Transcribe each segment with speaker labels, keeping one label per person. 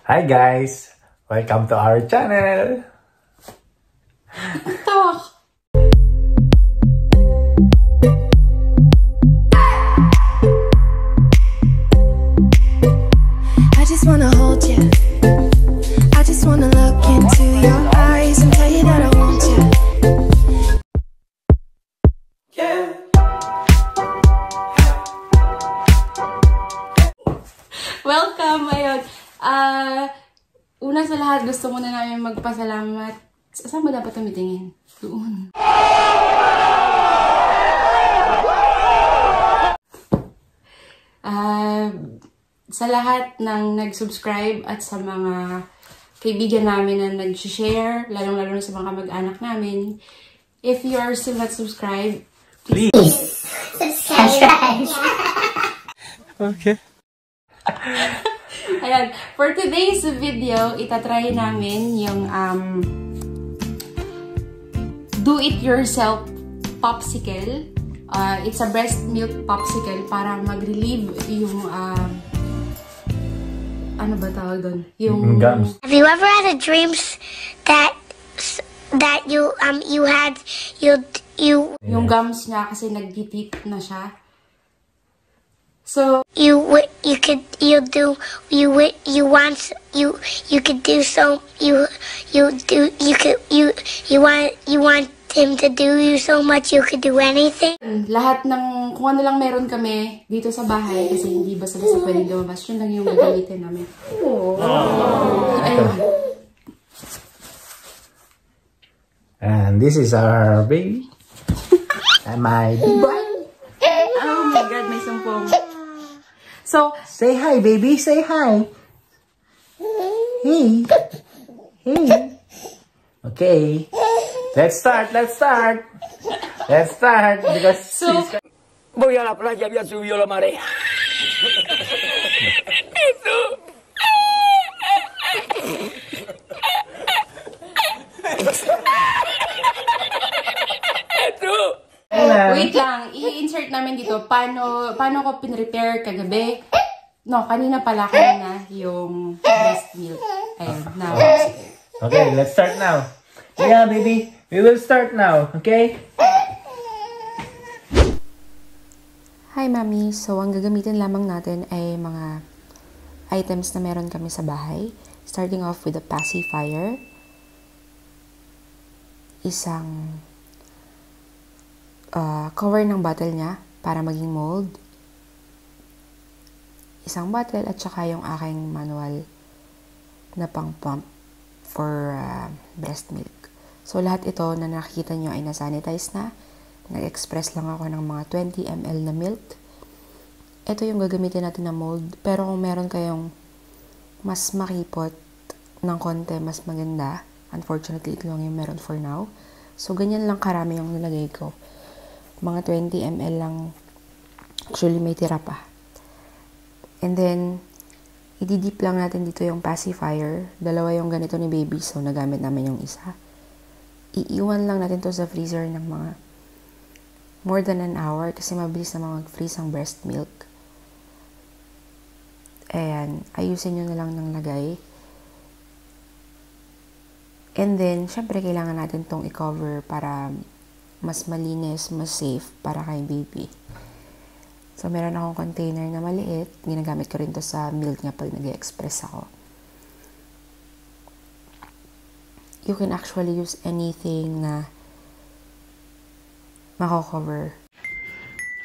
Speaker 1: Hi guys! Welcome to our channel!
Speaker 2: Talk! I just wanna hold you. I just wanna look into your eyes and tell you that I want you. Yeah. Welcome! Ayun. Una sa lahat, gusto muna namin magpasalamat. Saan ba dapat tumitingin? Doon. Sa lahat ng nag-subscribe at sa mga kaibigan namin na nag-share, lalong-lalo na sa mga mag-anak namin. If you are still not subscribed, please subscribe.
Speaker 1: Okay.
Speaker 2: Ayan, for today's video, itatry namin yung do-it-yourself popsicle. It's a breast milk popsicle para mag-relieve yung ano ba tawag doon? Yung
Speaker 1: gums.
Speaker 3: Have you ever had a dreams that you had
Speaker 2: yung gums niya kasi nagtitit na siya. So
Speaker 3: you could do so you want him to do you so much you could do anything.
Speaker 2: Lahat ng kung ano lang meron kami dito sa bahay kasi hindi basta-basta pwedeng lumabas. Yun lang yung gagamitin namin. Ayun.
Speaker 1: And this is our baby. And my boy.
Speaker 2: Oh my God, may sumpong. So,
Speaker 1: say hi, baby. Say hi. Hey. Hey. Okay. Let's start. Because
Speaker 2: so
Speaker 4: voy a la playa, ya subió la marea.
Speaker 2: wait lang, i-insert namin dito paano ko pinrepare kagabi. No, kanina yung breast milk. Ayun, now.
Speaker 1: okay, let's start now. Yeah, baby. We will start now, okay?
Speaker 2: Hi, Mami. So, ang gagamitin lamang natin ay mga items na meron kami sa bahay. Starting off with the pacifier. Isang cover ng bottle niya para maging mold. Isang bottle at saka yung aking manual na pang-pump for breast milk. So, lahat ito na nakikita nyo ay na-sanitize na. Nag-express lang ako ng mga 20 ml na milk. Ito yung gagamitin natin na mold. Pero kung meron kayong mas makipot ng konti, mas maganda. Unfortunately, ito lang yung meron for now. So, ganyan lang karami yung nilagay ko. Mga 20 ml lang. Actually, may tira pa. And then, i-dip lang natin dito yung pacifier. Dalawa yung ganito ni baby. So, nagamit namin yung isa. Iiwan lang natin to sa freezer ng mga more than an hour kasi mabilis na mag-freeze ang breast milk. Ayan, ayusin nyo na lang ng lagay. And then, syempre kailangan natin tong i-cover para mas malinis, mas safe para kay baby. So, meron akong container na maliit. Ginagamit ko rin to sa milk niya pag nag-express ako. You can actually use anything na mako-cover.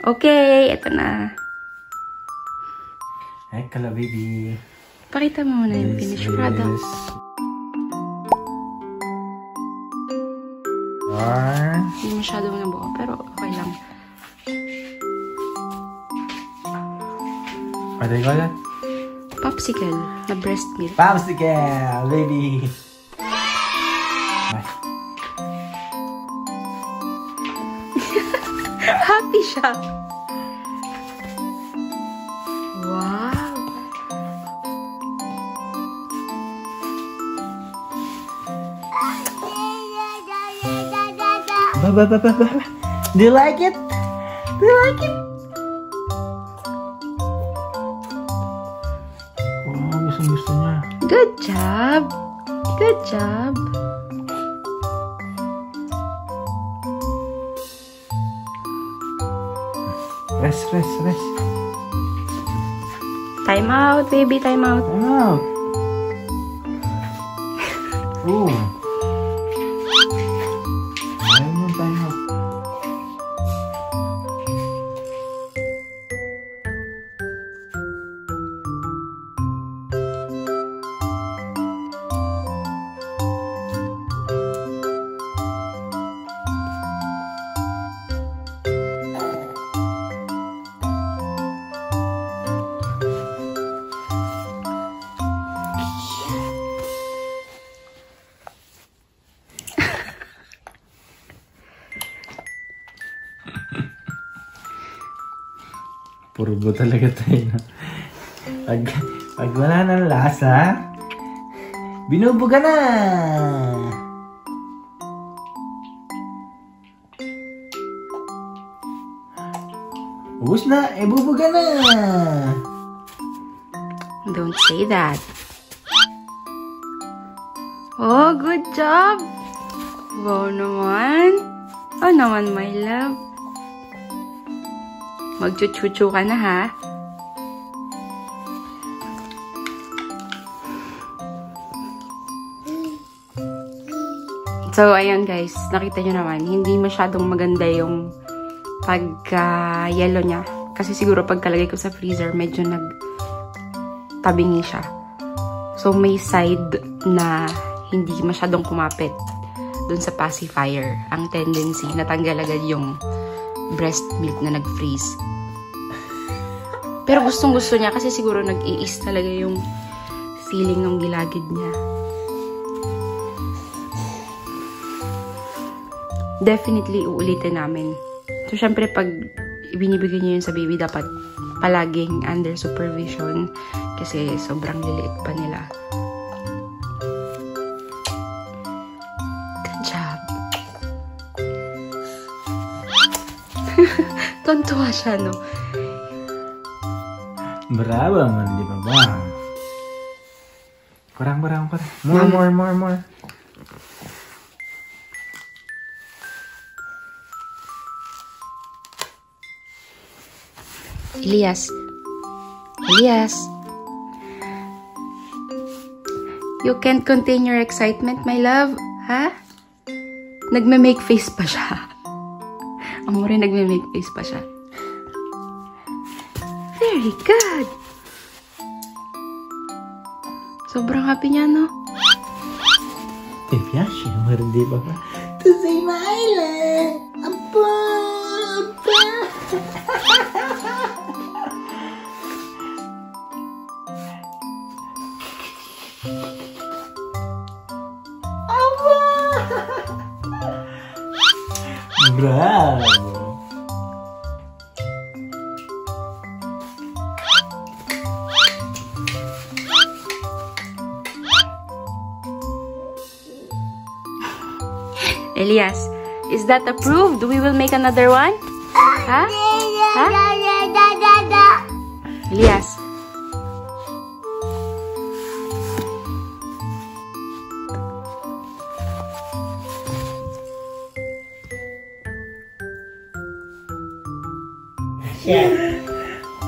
Speaker 2: Okay, ito na.
Speaker 1: Hey, kala baby.
Speaker 2: Pakita mo muna yung finished product. Hindi masyadong nabuo, pero okay lang.
Speaker 1: What do you call that?
Speaker 2: Popsicle na breast milk.
Speaker 1: Popsicle, baby.
Speaker 2: Happy siya. Wow.
Speaker 1: Do you like it? Do you like it? Wow, gusto niya.
Speaker 2: Good job. Good job.
Speaker 1: Rest.
Speaker 2: Time out, baby. Time out.
Speaker 1: Time out. Ooh. Time out. Purbo talaga tayo. Pag wala ng lasa, binubuga na! Ubus na! Bubuga na!
Speaker 2: Don't say that. Oh, good job! Wow naman! Oh naman, my love. Magchuchuchu ka na, ha? So, ayan guys. Nakita nyo naman, hindi masyadong maganda yung pagka-yellow niya. Kasi siguro pagkalagay ko sa freezer, medyo nagtabingi siya. So, may side na hindi masyadong kumapit dun sa pacifier. Ang tendency, natanggal agad yung breast milk na nag-freeze. Pero gustong-gusto niya kasi siguro nag-iis talaga yung feeling ng gilagid niya. Definitely uulitin namin. So, syempre pag binibigay niyo yun sa baby, dapat palaging under supervision kasi sobrang liliit pa nila. Good job. Tontuwa siya, no?
Speaker 1: Bravo man, di ba ba? Kurang. More.
Speaker 2: Elias. You can't contain your excitement, my love? Ha? Nagme-make face pa siya. Amore, nagme-make face pa siya. Very good. Sobrang happy niya, no?
Speaker 1: Te piace, amore, di ba ba? Tu sei maila! Apa! Bravo!
Speaker 2: Elias, is that approved? We will make another one? Huh? Elias.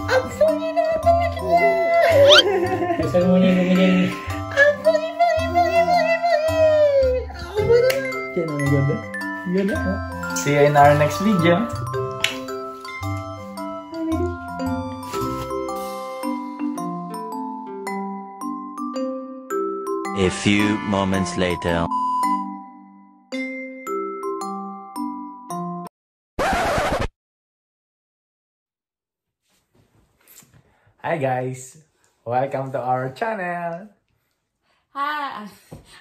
Speaker 1: Ampuni naman talaga niya!
Speaker 4: Gusto mo nini.
Speaker 1: Ampuni! Yan ang maganda. Ganda. See you in our next video.
Speaker 5: A few moments later.
Speaker 1: Hi guys! Welcome to our channel!
Speaker 2: Ha!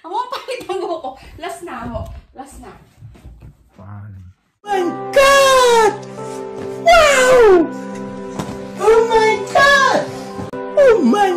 Speaker 2: Amo ang palit ng buhok ko. Last na ako. Last na.
Speaker 1: Fun.
Speaker 4: Oh my God! Wow! Oh my God! Oh my